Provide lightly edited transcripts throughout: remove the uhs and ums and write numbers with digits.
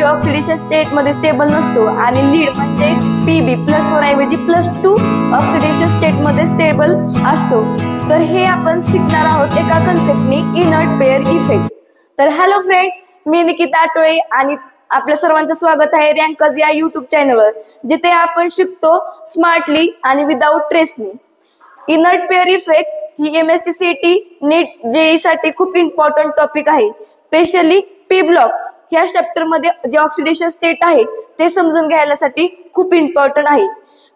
Oxidation state मध्ये stable नसतो आणि लीड म्हणजे Pb+4 ऐवजी +2 ऑक्सिडेशन स्टेट मध्ये स्टेबल असतो। तर हे आपण शिकणार आहोत एका कन्सेप्टने, इनर्ट पेअर इफेक्ट। तर हॅलो फ्रेंड्स, मी निकिता आटोळे आणि आपल्या सर्वांचं स्वागत आहे रँकर्स या युट्यूब चॅनलवर, जिथे आपण शिकतो स्मार्टली आणि विदाउट ट्रेसनी। इनर्ट पेअर इफेक्ट ही MSc CET नीट JEE साठी खूप इम्पॉर्टंट टॉपिक आहे। स्पेशली पी ब्लॉक ह्या चॅप्टर मध्ये जे ऑक्सिडेशन स्टेट आहे ते समजून घ्यायसाठी खूप इम्पॉर्टंट आहे।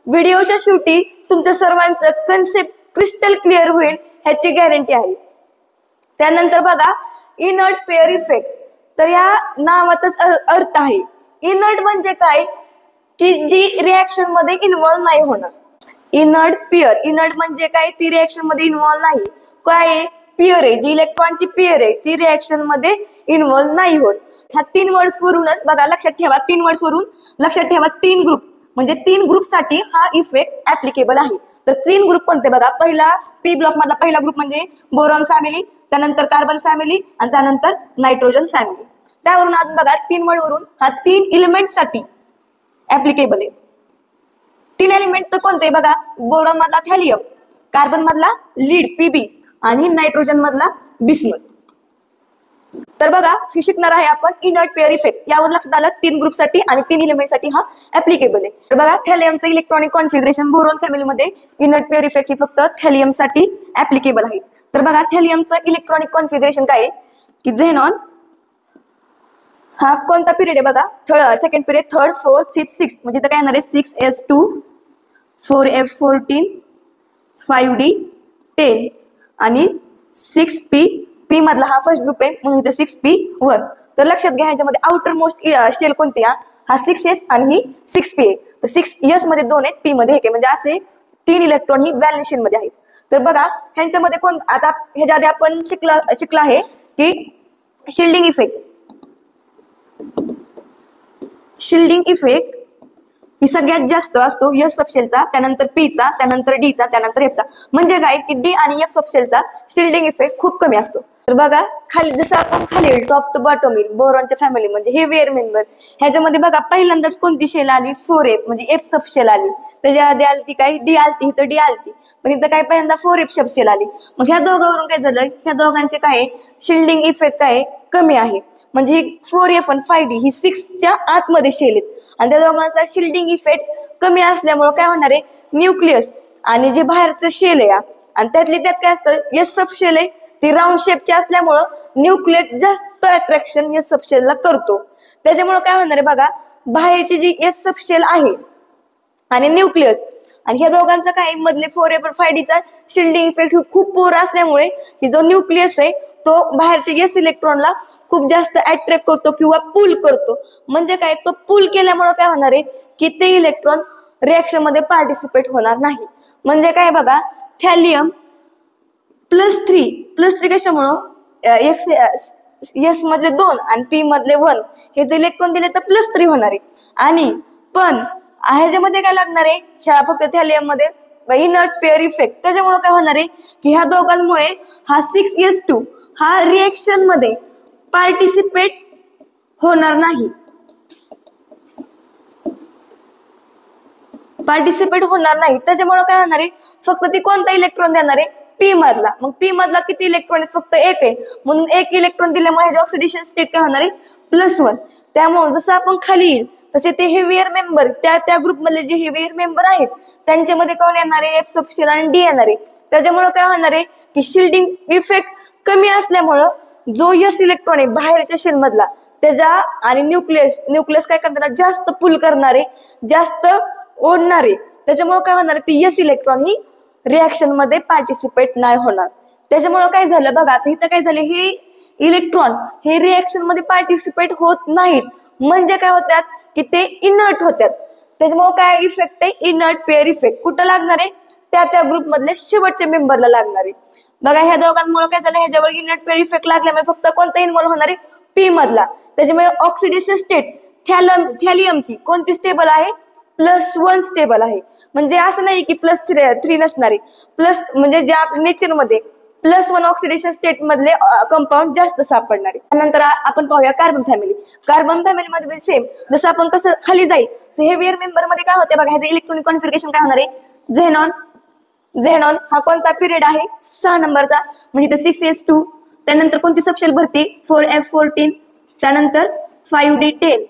व्हिडिओच्या शेवटी तुमच्या सर्वांचं कन्सेप्ट क्रिस्टल क्लिअर होईल ह्याची गॅरंटी आहे। त्यानंतर बघा इनर्ट पेअर इफेक्ट, तर या नावातच अर्थ आहे। इनर्ट म्हणजे काय की जी रिएक्शन मध्ये इन्व्हॉल्व नाही होणार। इनर्ट पेअर, इनर्ट म्हणजे काय, ती रिएक्शन मध्ये इन्व्हॉल्व नाही। काय पेअर आहे, जी इलेक्ट्रॉनची पेअर आहे ती रिएक्शन मध्ये इन्व्हॉल्व नाही होत। ह्या 3 वर्ड्स वरूनच बघा लक्षात ठेवा, 3 वर्ड्स वरून लक्षात ठेवा 3 ग्रुप, म्हणजे 3 ग्रुप साठी हा इफेक्ट ऍप्लिकेबल आहे। तर 3 ग्रुप कोणते बघा, पहिला पी ब्लॉक मधला पहिला ग्रुप म्हणजे बोरॉन फॅमिली, त्यानंतर कार्बन फॅमिली आणि त्यानंतर नायट्रोजन फॅमिली। त्यावरून अजून बघा 3 वर्ड वरून हा 3 एलिमेंट साठी ऍप्लिकेबल आहे। 3 एलिमेंट तर कोणते बघा, बोरॉन मधला थॅलियम, कार्बन मधला लीड Pb आणि नायट्रोजन मधला बिस्मथ। तर बघा हे शिकणार आहे आपण इनर्ट पेअर इफेक्ट। यावर लक्षात आलं 3 ग्रुप साठी आणि 3 एलिमेंट साठी हा ऍप्लिकेबल आहे। तर बघा थॅलियमचं इलेक्ट्रॉनिक कॉन्फिगरेशन बोरॉन फॅमिली मध्ये इनर्ट पेअर इफेक्ट ही फक्त थॅलियम साठी ऍप्लिकेबल आहे। तर बघा थॅलियमचं इलेक्ट्रॉनिक कॉन्फिगरेशन काय आहे की झेनॉन हा कोणता पिरियड आहे बघा, second period, third, fourth, fifth, sixth, म्हणजे काय येणार आहे 6s2 4f14 5d 10 आणि 6p, पी मधला हा फर्स्ट ग्रुप आहे म्हणून इथे 6p1। तर लक्षात घ्या ह्याच्यामध्ये आउटर मोस्ट शेल कोणती आहे, हा 6s आणि ही 6p आहे। तर 6s मध्ये 2 आहेत, p मध्ये 1 आहे, म्हणजे असे 3 इलेक्ट्रॉन ही व्हॅलेन्स शेल मध्ये आहेत। तर बघा ह्यांच्यामध्ये कोण, आता ह्याच्या आधी आपण शिकला आहे की शिल्डिंग इफेक्ट। शिल्डिंग इफेक्ट ही सगळ्यात जास्त असतो S सबशेलचा, त्यानंतर P चा, त्यानंतर D चा, त्यानंतर F चा। म्हणजे काय की D आणि F सबशेलचा शिल्डिंग इफेक्ट खूप कमी असतो। तर बघा खाली जसं आपण खाली टॉप टू बॉटम येईल बोरॉनच्या फॅमिली म्हणजे हे वेअर मेंबर, ह्याच्यामध्ये बघा पहिल्यांदाच कोणती शेल आली, 4f म्हणजे F सबशेल आली। त्याच्या आधी आलती काय D आलती, इथं D आलती, पण इथं काय पहिल्यांदा 4f सबशेल आली। मग ह्या दोघांवरून काय झालं, ह्या दोघांचे काय शिल्डिंग इफेक्ट काय कमी आहे। म्हणजे 4f आणि 5d ही 6च्या आतमध्ये शेल आहेत आणि त्या दोघांचा शिल्डिंग इफेक्ट कमी असल्यामुळे काय होणार आहे, न्यूक्लियस आणि जे बाहेरचं शेल आहे आणि त्यातली त्यात काय असतं S सबशेल आहे, ती राऊंड शेपची असल्यामुळं न्यूक्लियस जास्त अट्रॅक्शन S सबशेलला करतो। त्याच्यामुळे काय होणार आहे बघा, बाहेरची जी S सबशेल आहे आणि न्यूक्लियस आणि ह्या दोघांचा काय मधले 4f आणि 5d चा शिल्डिंग इफेक्ट खूप पोर असल्यामुळे की जो न्यूक्लियस आहे तो बाहेरच्या S इलेक्ट्रॉनला खूप जास्त अट्रॅक्ट करतो किंवा पुल करतो। म्हणजे काय, तो पुल केल्यामुळे काय होणार आहे की ते इलेक्ट्रॉन रिएक्शन मध्ये पार्टिसिपेट होणार नाही। म्हणजे काय बघा, थॅलियम +3 कशामुळं, S मधले 2 आणि P मधले 1 हे जे इलेक्ट्रॉन दिले तर +3 होणार आहे। आणि पण ह्याच्यामध्ये काय लागणार आहे, ह्या फक्त थॅलियम मध्ये इनर्ट पेअर इफेक्ट, त्याच्यामुळे काय होणार आहे की ह्या दोघांमुळे हा 6s2 हा रिएक्शन मध्ये पार्टिसिपेट होणार नाही। त्याच्यामुळे काय होणार आहे, फक्त ती कोणता इलेक्ट्रॉन देणार आहे, P मधला। मग P मधला किती इलेक्ट्रॉन आहे, फक्त 1 आहे, म्हणून 1 इलेक्ट्रॉन दिल्यामुळे ह्याचे ऑक्सिडेशन स्टेट काय होणार आहे +1। त्यामुळे जसं आपण खाली येईल तसे ते हेवियर मेंबर, त्या ग्रुप मधले जे हेवियर मेंबर आहेत त्यांच्यामध्ये कोण येणार आहे, F सबशेल आणि D येणार आहे। त्याच्यामुळे काय होणार आहे की शिल्डिंग इफेक्ट कमी असल्यामुळं जो S इलेक्ट्रॉन आहे बाहेरच्या शेल मधला त्याच्या आणि न्यूक्लियस काय करणार, जास्त पुल करणारे, जास्त ओढणारे। त्याच्यामुळे काय होणार आहे, ती S इलेक्ट्रॉन ही रिएक्शन मध्ये पार्टिसिपेट नाही होणार। त्याच्यामुळे काय झालं बघा, आता इथं काय झालं, हे इलेक्ट्रॉन हे रिएक्शन मध्ये पार्टिसिपेट होत नाहीत, म्हणजे काय होतात की ते इनर्ट होतात। त्याच्यामुळे काय इफेक्ट आहे, इनर्ट पेअर इफेक्ट कुठं लागणार आहे, त्या ग्रुप मधल्या शेवटच्या मेंबरला लागणार आहे। बघा ह्या दोघांमुळे काय झालं, ह्याच्यावर इनर्ट पेअर इफेक्ट लागल्यामुळे फक्त कोणता इन्व्हॉल्व होणार आहे, P मधला। त्याच्यामुळे ऑक्सिडेशन स्टेट थॅलियमची कोणती स्टेबल आहे, +1 स्टेबल आहे। म्हणजे असं नाही की +3 नसणारे, प्लस म्हणजे जे आपल्या नेचर मध्ये +1 ऑक्सिडेशन स्टेट मधले कंपाऊंड जास्त सापडणार आहे. त्यानंतर आपण पाहूया कार्बन फॅमिली. कार्बन फॅमिली मध्ये सेम जसं आपण कसं खाली जाईल हेवियर मेंबर मध्ये काय होते बघा, ह्याचं इलेक्ट्रॉनिक कॉन्फिगरेशन काय होणार आहे, झेनॉन. झेनॉन हा कोणता पिरियड आहे, 6 नंबरचा, म्हणजे इथं 6s2. त्यानंतर कोणती सबशेल भरती, 4f14. त्यानंतर 5d10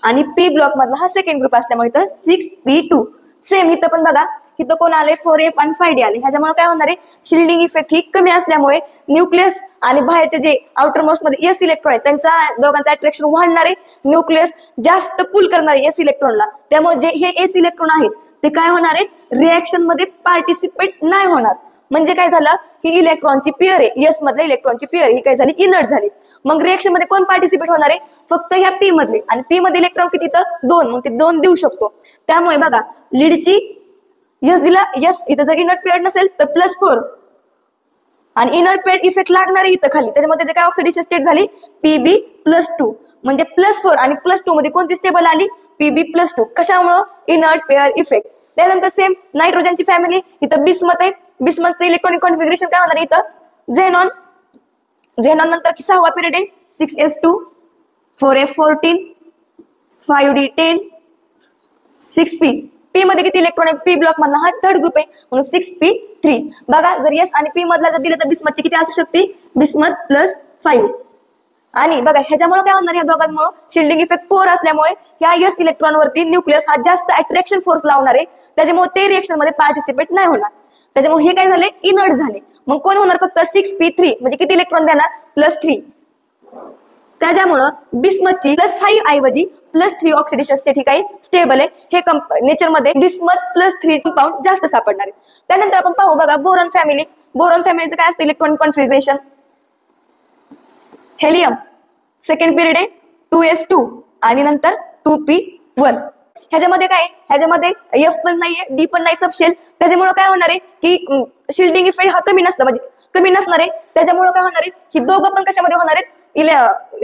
आणि पी ब्लॉक मधला हा सेकंड ग्रुप असल्यामुळे इथं 6p2. सेम इथं पण बघा, इथं कोण आले, 4f आणि 5d आले. ह्याच्यामुळे काय होणार आहे, शिल्डिंग इफेक्ट ही कमी असल्यामुळे न्यूक्लियस आणि बाहेरचे जे आउटर मोस्ट मध्ये एस इलेक्ट्रॉन आहे त्यांचा दोघांचं अट्रॅक्शन वाढणार आहे. न्यूक्लियस जास्त पुल करणार आहे एस इलेक्ट्रॉनला. त्यामुळे जे हे एस इलेक्ट्रॉन आहेत ते काय होणार आहेत, रिएक्शन मध्ये पार्टिसिपेट नाही होणार. म्हणजे काय झालं, ही इलेक्ट्रॉनची पेअर आहे, एस मधल्या इलेक्ट्रॉनची पेअर ही काय झाली, इनर्ट झाली. मग रिएक्शन मध्ये कोण पार्टिसिपेट होणार आहे, फक्त ह्या पी मधले. आणि पी मध्ये इलेक्ट्रॉन किती, तर 2, मग ते 2 देऊ शकतो. त्यामुळे बघा लीडची यस दिला, यस इथं जर इनर्ट पेअर नसेल तर +4 आणि इनर्ट पेअर इफेक्ट लागणार आहे इथं खाली. त्याच्यामध्ये जे काय ऑक्सिडेशन स्टेट झाली Pb+2, म्हणजे +4 आणि +2 मध्ये कोणती स्टेबल आली, Pb+2. कशामुळं, इनर्ट पेअर इफेक्ट. त्यानंतर सेम नायट्रोजनची फॅमिली, इथं बिस्मथ आहे. बिस्मथचं इलेक्ट्रॉनिक कॉन्फिगरेशन काय होणार आहे, इथं झेनॉन. झेनॉन नंतर 6वा पिरियड आहे, 6s2, 4f14, 5d10, 6p. P मध्ये किती इलेक्ट्रॉन आहे, पी ब्लॉक मधला हा थर्ड ग्रुप आहे म्हणून 6p3. बघा जर एस आणि पी मधला जर दिलं तर बिस्मथची किती असू शकते, बिस्मथ +5. आणि बघा ह्याच्यामुळे काय होणार, या दोघांमुळे शिल्डिंग इफेक्ट पोर असल्यामुळे ह्या एस इलेक्ट्रॉन वरती न्यूक्लियस हा जास्त अट्रॅक्शन फोर्स लावणार आहे. त्याच्यामुळे ते रिएक्शन मध्ये पार्टिसिपेट नाही होणार. त्याच्यामुळे हे काय झाले, इनर्ट झाले. मग कोण होणार, फक्त 6p3, म्हणजे किती इलेक्ट्रॉन देणार, +3. त्याच्यामुळं बिस्मथची +5 ऐवजी +3 ऑक्सिडेशन स्टेट ही काही स्टेबल आहे. हे नेचर मध्ये बिस्मथ +3 कंपाऊंड जास्त सापडणार आहे. त्यानंतर आपण पाहू बघा बोरॉन फॅमिली. बोरॉन फॅमिलीचं काय असतं electronic configuration, helium second period आहे, 2s2 आणि नंतर 2p1. ह्याच्यामध्ये काय, ह्याच्यामध्ये एफ पण नाहीये, डी पण नाही सबशेल. त्याच्यामुळे काय होणार आहे की शिल्डिंग इफेक्ट हा कमी नसला, म्हणजे कमी नसणार आहे. त्याच्यामुळे काय होणार आहे, ही दोघं पण कशामध्ये होणार आहेत,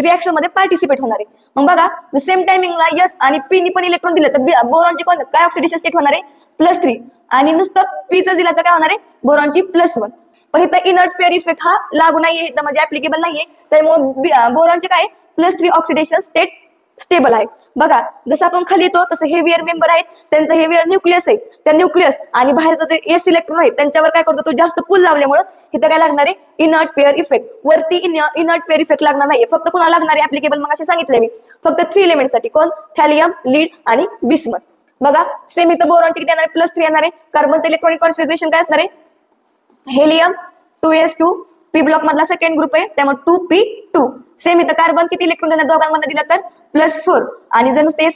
रिएक्शन मध्ये पार्टिसिपेट होणार आहे. मग बघा सेम टायमिंगला यस आणि पी नी पण इलेक्ट्रॉन दिलं तर बोरॉनची काय ऑक्सिडेशन स्टेट होणार आहे, +3. आणि नुसतं पीचं दिलं तर काय होणार आहे, बोरॉनची +1. पण इथं इनर्ट पेअर इफेक्ट हा लागू नाहीये, इथं म्हणजे ऍप्लिकेबल नाहीये. त्यामुळे बोरॉनचे काय +3 ऑक्सिडेशन स्टेट स्टेबल आहे. बघा जसं आपण खाली येतो तसं हेवियर मेंबर आहेत, त्यांचं हेवियर न्यूक्लियस आहे. त्या न्यूक्लियस आणि बाहेरचं जे एस इलेक्ट्रॉन आहे त्यांच्यावर काय करतो, तो जास्त पुल लावल्यामुळे इथं काय लागणार आहे, इनर्ट पेअर इफेक्ट. वरती इनर्ट पेअर इफेक्ट लागणार नाहीये. फक्त कोणाला लागणार आहे ऍप्लिकेबल, मग असे सांगितले मी, फक्त 3 एलिमेंट साठी. कोण, थॅलियम, लीड आणि बिस्मथ. बघा सेम इथं बोरॉनचे किती येणार आहे, +3 येणार आहे. कार्बनचं इलेक्ट्रॉनिक कॉन्फिगरेशन काय असणार आहे, हेलियम 2s2, पी ब्लॉक मधला सेकंड ग्रुप आहे त्यामुळे 2p2. सेम इथं कार्बन किती इलेक्ट्रॉन देणार दोघांमध्ये दिला तर +4 आणि जर नुसते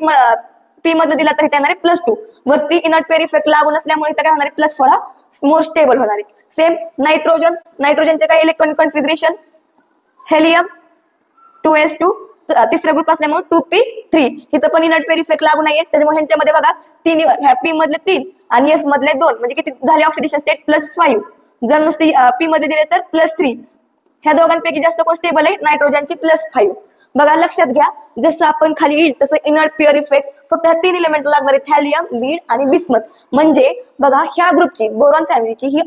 पी मधलं दिला तर इथे येणार आहे +2. वरती इनर्ट पेअर इफेक्ट लागू नसल्यामुळे इथं काय होणार आहे, +4 हा मोर स्टेबल होणार आहे. सेम नायट्रोजन, नायट्रोजनचे काय इलेक्ट्रॉनिक कॉन्फिगरेशन, हेलियम 2s2, तिसरा ग्रुप असल्यामुळे 2p3. इथं पण इनर्ट पेअर इफेक्ट लागू नाहीये. त्याच्यामुळे ह्यांच्यामध्ये बघा पी मधले 3 आणि एस मधले 2, म्हणजे किती झाले ऑक्सिडेशन स्टेट, +5. जर नुसती पी मध्ये दिले तर +3. ह्या दोघांपैकी जास्त कोण स्टेबल आहे, नायट्रोजनची +5. बघा लक्षात घ्या, जसं आपण खाली येईल तसं इनर्ट पेअर इफेक्ट फक्त 3 एलिमेंट लागणार आहे, थॅलियम, लीड आणि बिस्मथ. म्हणजे बघा ह्या ग्रुपची बोरॉन फॅमिलीची ही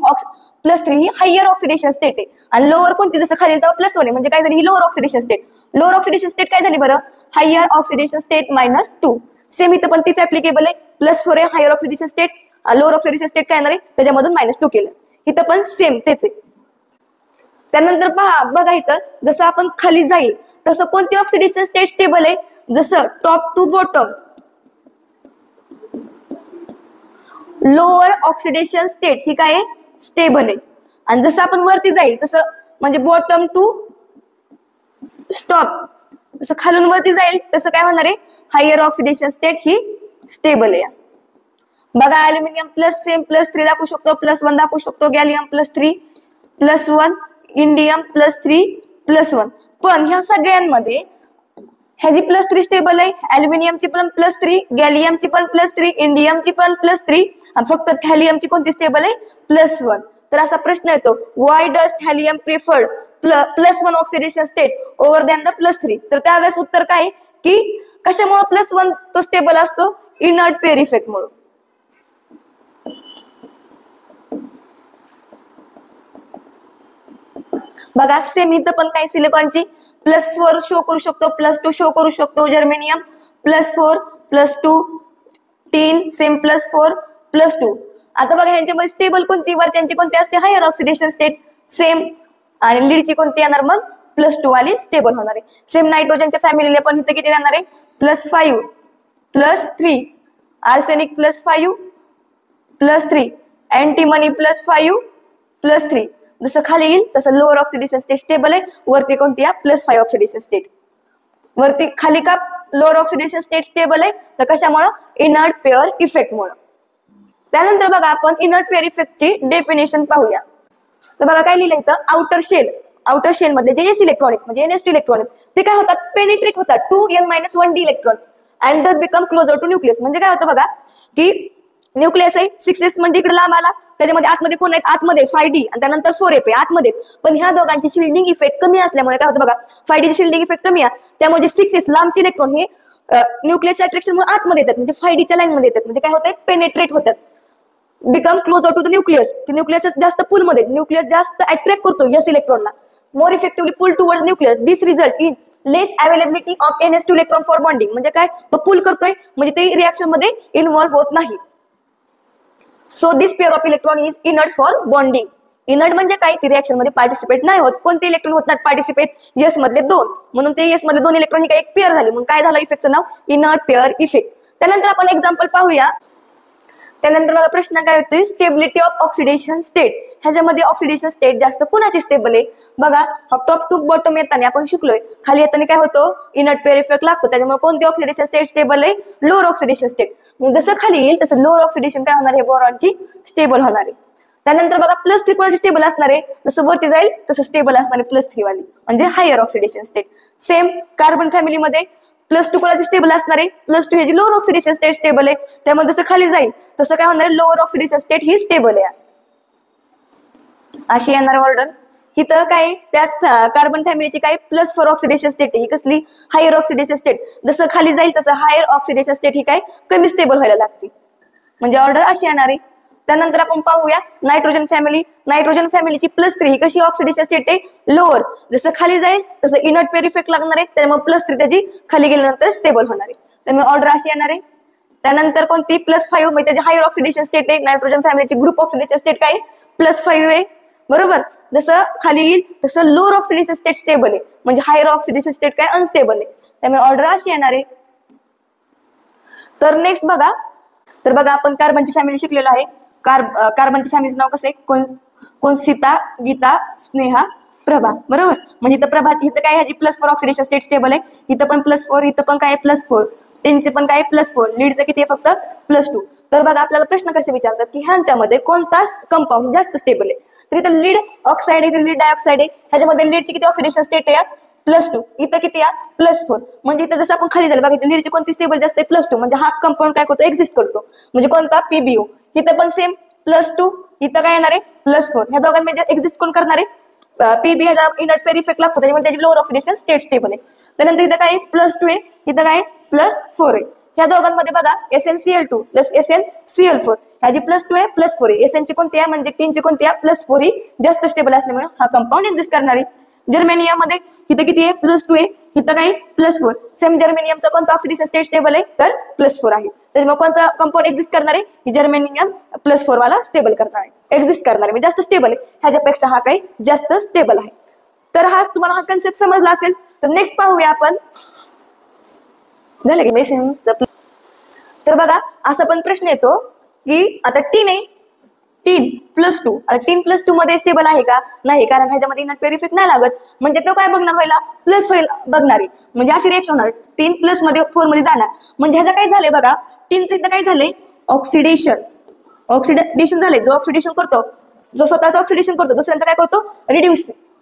+3 ही हायर ऑक्सिडेशन स्टेट आहे आणि लोअर कोणती जसं खाली तेव्हा +1 आहे. म्हणजे काय झाली, ही lower oxidation state. Lower oxidation state काय झाली बरं, हायर ऑक्सिडेशन स्टेट -2. सेम इथं पण तीच ऍप्लिकेबल आहे, +4 आहे higher oxidation state. Lower oxidation state काय येणार आहे, त्याच्यामधून -2 केलं. इथं पण सेम तेच आहे. त्यानंतर पहा बघा इथं जसं आपण खाली जाईल तसं कोणती ऑक्सिडेशन स्टेट स्टेबल आहे, जसं top to bottom lower oxidation state ही काय स्टेबल आहे. आणि जसं आपण वरती जाईल तसं म्हणजे बॉटम टू स्टॉप, जसं खालून वरती जाईल तसं काय होणार आहे, हायर ऑक्सिडेशन स्टेट ही स्टेबल आहे. बघा अल्युमिनियम सेम +3 दाखवू शकतो, +1 दाखवू शकतो, गॅलियम +3, +1, इंडियम +3, +1. पण ह्या सगळ्यांमध्ये ह्याची +3 स्टेबल आहे, अल्युमिनियमची पण +3, गॅलियमची पण +3, इंडियमची पण +3 आणि फक्त थॅलियमची कोणती स्टेबल आहे, +1. तर असा प्रश्न येतो, why does thallium preferred +1 oxidation state over than the +3. तर त्यावेळेस उत्तर काय की कशामुळे +1 तो स्टेबल असतो, इनर्ट पेअर इफेक्ट मुळे. बघा सेम इथं पण काय सिलिकॉनची +4 शो करू शकतो, +2 शो करू शकतो, जर्मेनियम +4 +2 टीन सेम +4 +2. आता बघा ह्यांच्यामध्ये स्टेबल कोणती वरच्यांची कोणती असते हायर ऑक्सिडेशन स्टेट सेम, आणि लीडची कोणती येणार मग +2 वाली स्टेबल होणार आहे. सेम नायट्रोजनच्या फॅमिलीला पण इथं किती येणार आहे +5 +3, आर्सेनिक +5 +3, अँटीमनी +5 +3. जसं खाली येईल तसं लोअर ऑक्सिडेशन स्टेट स्टेबल आहे, वरती कोणती आहे +5 ऑक्सिडेशन स्टेट. वरती खाली का लोअर ऑक्सिडेशन स्टेट स्टेबल आहे तर कशामुळे इनर्ट पेअर इफेक्टमुळे. त्यानंतर बघा आपण इनर्ट पेअर इफेक्टची डेफिनेशन पाहूया. तर बघा काय लिहिलं इथं आउटर शेल मध्ये जे एस इलेक्ट्रॉनिक म्हणजे NS2 इलेक्ट्रॉनिक ते काय होतात पेनिट्रेट होतात 2n-1d electron and does become closer to nucleus. म्हणजे काय होतं बघा की न्यूक्लियस आहे 6s म्हणजे इकडे लांब आला, त्याच्यामध्ये आतमध्ये कोण आहेत आतमध्ये 5d आणि त्यानंतर 4f आतमध्ये, पण ह्या दोघांची शिल्डिंग इफेक्ट कमी असल्यामुळे काय होतं बघा 5d ची शिल्डिंग इफेक्ट कमी आहे, त्यामुळे 6s लांबचे इलेक्ट्रॉन हे न्यूक्लियसच्या अट्रॅक्शनमुळे आतमध्ये येतात म्हणजे 5d लाईन मध्ये येतात, म्हणजे काय होतंय पेनिट्रेट होतात, become closer to the nucleus. Nucleus जास्त पुल मध्ये न्यूक्लियस जास्त अट्रॅक्ट करतो यस इलेक्ट्रॉनला, more effectively pull towards nucleus. This result in less availability of NS2 electron for bonding. म्हणजे काय तो पुल करतोय म्हणजे ते रिएक्शन मध्ये इन्व्हॉल्व्ह होत नाही. So this pair of electron is inert for bonding. Inert म्हणजे काय ती रिएक्शन मध्ये पार्टिसिपेट नाही होत. कोणते इलेक्ट्रॉन होत नाहीत पार्टिसिपेट यस मधले 2, म्हणून ते यस मधले 2 इलेक्ट्रॉन ही काय एक पेअर झाली, म्हणून काय झालं इफेक्टचं नाव इनर्ट पेअर इफेक्ट. त्यानंतर आपण एक्झाम्पल पाहूया. त्यानंतर मला प्रश्न काय होतोय स्टेबिलिटी ऑफ ऑक्सिडेशन स्टेट. ह्याच्यामध्ये ऑक्सिडेशन स्टेट जास्त कुणाची स्टेबल आहे बघा, टॉप टू बॉटम येताना आपण शिकलोय खाली येताना काय होतो इनर्ट पेअर इफेक्ट लागतो, त्याच्यामुळे कोणती ऑक्सिडेशन स्टेट स्टेबल आहे लोअर ऑक्सिडेशन स्टेट. जसं खाली येईल तसं लोअर ऑक्सिडेशन काय होणार आहे बोरॉनची स्टेबल होणार आहे. त्यानंतर बघा +3 कोणाची स्टेबल असणार आहे, जसं वरती जाईल तसं स्टेबल असणार आहे +3 वाली म्हणजे higher oxidation state. Same carbon फॅमिलीमध्ये +2 कोणाची स्टेबल असणार आहे +2 ह्याची लोअर ऑक्सिडेशन स्टेट स्टेबल आहे, त्यामुळे जसं खाली जाईल तसं काय होणार आहे लोअर ऑक्सिडेशन स्टेट ही स्टेबल आहे. अशी येणार ऑर्डर. इथं काय त्या कार्बन फॅमिलीची काय +4 ऑक्सिडेशन स्टेट ही कसली हायर ऑक्सिडेशन स्टेट, जसं खाली जाईल तसं हायर ऑक्सिडेशन स्टेट ही काय कमी स्टेबल व्हायला लागते, म्हणजे ऑर्डर अशी येणार आहे. त्यानंतर आपण पाहूया नायट्रोजन फॅमिलीची +3 ही कशी ऑक्सिडेशन स्टेट आहे लोअर, जसं खाली जाईल तसं इनर्ट पेअर इफेक्ट लागणार आहे, त्यामुळे +3 त्याची खाली गेल्यानंतर स्टेबल होणार आहे, त्यामुळे ऑर्डर अशी येणार आहे. त्यानंतर कोणती +5 म्हणजे त्याची हायर ऑक्सिडेशन स्टेट आहे, नायट्रोजन फॅमिलीची ग्रुप ऑक्सिडेशन स्टेट काय +5 आहे बरोबर. जसं खाली येईल तसं लोअर ऑक्सिडेशन स्टेट स्टेबल आहे, म्हणजे हायर ऑक्सिडेशन स्टेट काय अनस्टेबल आहे, त्यामुळे ऑर्डर अशी येणार आहे. तर नेक्स्ट बघा, तर बघा आपण कार्बनची फॅमिली शिकलेलो आहे. कार्बनच्या फॅमिलीचं नाव कसं आहे कोण सीता, गीता, स्नेहा, प्रभा बरोबर. म्हणजे इथं प्रभाची इथं काय ह्याची +4 ऑक्सिडेशन स्टेट स्टेबल आहे, इथं पण +4 इथं पण काय +4, टेनचे पण काय +4, लीडचं किती आहे फक्त +2. तर बघा आपल्याला प्रश्न कसे विचारतात की ह्यांच्यामध्ये कोणता कंपाऊंड जास्त स्टेबल आहे, तर इथं लीड ऑक्साईड आहे, लीड डायऑक्साईड आहे, ह्याच्यामध्ये लीडची किती ऑक्सिडेशन स्टेट आहे +2, इथं किती आहे +4. म्हणजे इथं जसं आपण खाली झालं बघा इथं लीडची कोणती स्टेबल जास्त आहे +2, म्हणजे हा कंपाऊंड काय करतो एक्झिस्ट करतो, म्हणजे कोणता PbO. इथं पण सेम +2, इथं काय येणार आहे +4, ह्या दोघांमध्ये एक्झिस्ट कोण करणार आहे Pb ह्याचा इनर्ट पेअर इफेक्ट लागतो, त्याच्यामुळे त्याची लोअर ऑक्सिडेशन स्टेट स्टेबल आहे. त्यानंतर इथं काय +2 आहे, इथं काय +4 आहे. ह्या दोघांमध्ये बघा SnCl2 SnCl4 ह्याची +2 आहे +4 आहे, SN ची कोणती आहे म्हणजे टीनची कोणती आहे +4 ही जास्त स्टेबल असल्यामुळे हा कंपाऊंड एक्झिस्ट करणार आहे. जर्मेनियम मध्ये इथं किती आहे +2 आहे, इथं काय +4. सेम जर्मेनियमचा कोणता ऑक्सिडेशन स्टेट स्टेबल आहे तर +4 आहे, त्याच्यामुळे कोणता कंपाऊंड एक्झिस्ट करणार आहे जर्मेनियम +4 वाला स्टेबल करणार आहे एक्झिस्ट करणार आहे, म्हणजे जास्त स्टेबल आहे, ह्याच्यापेक्षा हा काही जास्त स्टेबल आहे. तर हा तुम्हाला हा कन्सेप्ट समजला असेल. तर नेक्स्ट पाहूया आपण झालं की मेसेन्स. तर बघा असा पण प्रश्न येतो की आता टीन आहे टीन +2, आता टीन +2 मध्ये स्टेबल आहे का नाही, कारण ह्याच्यामध्ये इनर्ट पेअर इफेक्ट नाही लागत, म्हणजे तो काय बघणार व्हायला प्लस होईल बघणार आहे, म्हणजे अशी रिएक्शन होणार टीन + मध्ये 4 मध्ये जाणार, म्हणजे ह्याचं काय झालंय बघा टीनचं इथं काय झालंय ऑक्सिडेशन झालंय, जो ऑक्सिडेशन करतो जो स्वतःच ऑक्सिडेशन करतो दुसऱ्यांचं काय करतो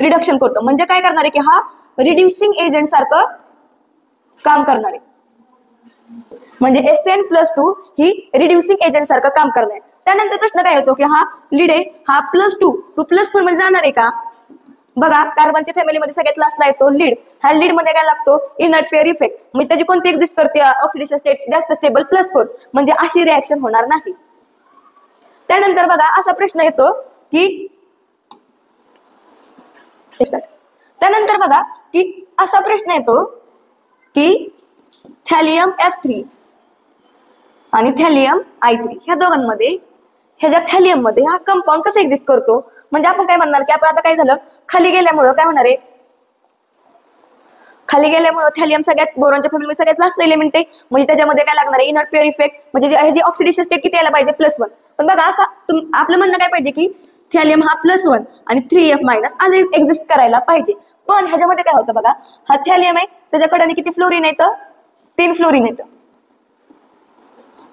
रिडक्शन करतो, म्हणजे काय करणार आहे की हा रिड्युसिंग एजंट सारखं काम करणार आहे, म्हणजे Sn+2 ही रिड्युसिंग एजंट सारखं काम करणार आहे. त्यानंतर प्रश्न काय येतो की हा लीड आहे हा +2 +4 मध्ये जाणार आहे का बघा. कार्बनच्या फॅमिलीमध्ये सगळ्यात लास्टला येतो लीड, ह्या लीड मध्ये काय लागतो इनर्ट पेअर इफेक्ट, म्हणजे त्याची कोणती एक्झिस्ट करते ऑक्सिडेशन स्टेट जास्त स्टेबल +4, म्हणजे अशी रिएक्शन होणार नाही. त्यानंतर बघा असा प्रश्न येतो की ओके स्टार्ट. त्यानंतर बघा की असा प्रश्न येतो की थॅलियम F3 आणि थॅलियम I3 ह्या दोघांमध्ये ह्याच्या थॅलियम मध्ये हा कंपाऊंड कसा एक्झिस्ट करतो. म्हणजे आपण काय म्हणणार की आपण आता काय झालं खाली गेल्यामुळं काय होणार आहे, खाली गेल्यामुळे थॅलियम सगळ्यात बोरॉनच्या फॅमिली सगळ्यात लास्ट एलिमेंट आहे. म्हणजे त्याच्यामध्ये काय लागणार आहे इनर्ट पेअर इफेक्ट, म्हणजे ह्याची ऑक्सिडेशन स्टेट किती यायला पाहिजे +1. पण बघा असा आपलं म्हणणं काय पाहिजे की थॅलियम हा +1 आणि 3F- आज एक्झिस्ट करायला पाहिजे. पण ह्याच्यामध्ये काय होतं बघा, हा थॅलियम आहे त्याच्याकडे किती फ्लोरीन येतं, 3 फ्लोरीन येतं.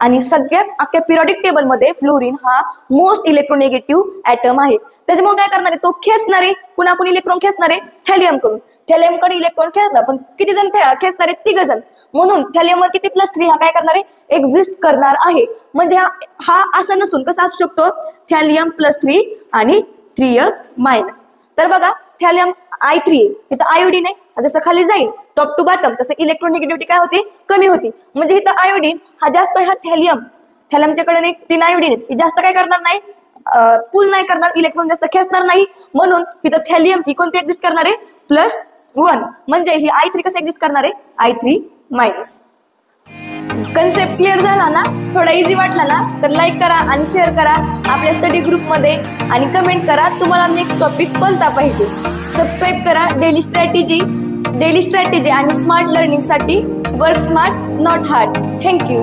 आणि सगळ्यात अख्ख्या पिरियडिक टेबल मध्ये फ्लोरीन हा मोस्ट इलेक्ट्रोनेगेटिव्ह ऍटम आहे. त्याच्यामुळे काय करणार आहे तो खेचणार आहे, पुन्हा आपण इलेक्ट्रॉन खेचणार आहे थॅलियम कडून. थॅलियम कडे इलेक्ट्रॉन खेचला पण किती जण खेचणार आहेत, 3 जण. म्हणून थॅलियम वर किती +3 हा काय करणार आहे एक्झिस्ट करणार आहे. म्हणजे हा असं नसून कसं असू शकतो थॅलियम +3 आणि 3F-. तर बघा थॅलियम I3 इथं आयोडीन आहे, जसं खाली जाईल टॉप टू बॉटम तसं इलेक्ट्रोनेगेटिव्हिटी काय होती कमी होती. म्हणजे इथं आयोडीन हा जास्त, हा थॅलियमच्याकडे 3 आयोडीन आहेत, जास्त काय करणार नाही पुल नाही करणार, इलेक्ट्रॉन जास्त खेचणार नाही. म्हणून इथं थॅलियमची कोणती एक्झिस्ट करणार आहे +1. म्हणजे ही I3 कसं एक्झिस्ट करणार आहे I3-. कन्सेप्ट क्लिअर झाला ना, थोडा इझी वाटला ना, तर लाईक करा आणि शेअर करा आपल्या स्टडी ग्रुप मध्ये आणि कमेंट करा तुम्हाला नेक्स्ट टॉपिक कोणता पाहिजे. सबस्क्राईब करा डेली स्ट्रॅटेजी आणि स्मार्ट लर्निंग साठी. Work smart not hard. Thank you.